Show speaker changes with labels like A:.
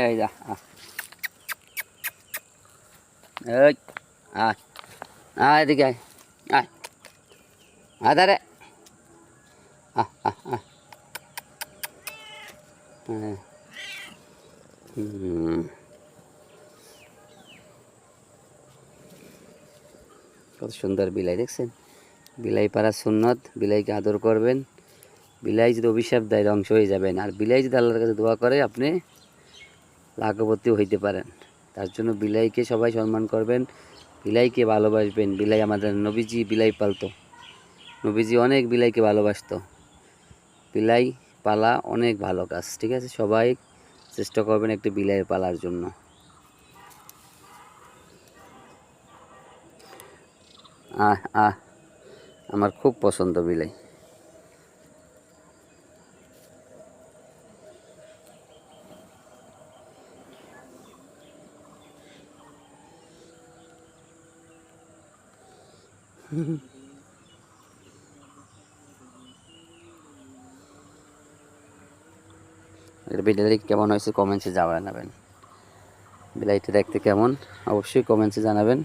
A: এই যা এই আয় আয় এদিকে আয় আয় আধারে কত সুন্দর বিলাই দেখছেন। বিলাই পাড়া সুন্নত, বিলাইকে আদর করবেন। বিলাই যদি অভিশাপ দেয় ধ্বংস হয়ে যাবেন, আর বিলাই যদি আল্লাহর কাছে দোয়া করে আপনি লাখপতিও হইতে পারেন। তার জন্য বিলাইকে সবাই সম্মান করবেন, বিলাইকে ভালোবাসবেন। বিলাই আমাদের নবীজি বিলাই পালতো, নবীজি অনেক বিলাইকে ভালোবাসতো। বিলাই পালা অনেক ভালো কাজ, ঠিক আছে? সবাই চেষ্টা করবেন একটি বিলাই পালার জন্য। আমার খুব পছন্দ বিলাই। ভিডিওটি কেমন হয়েছে কমেন্টসে জানাবেন। বিলাইটা দেখতে কেমন অবশ্যই কমেন্টসে জানাবেন।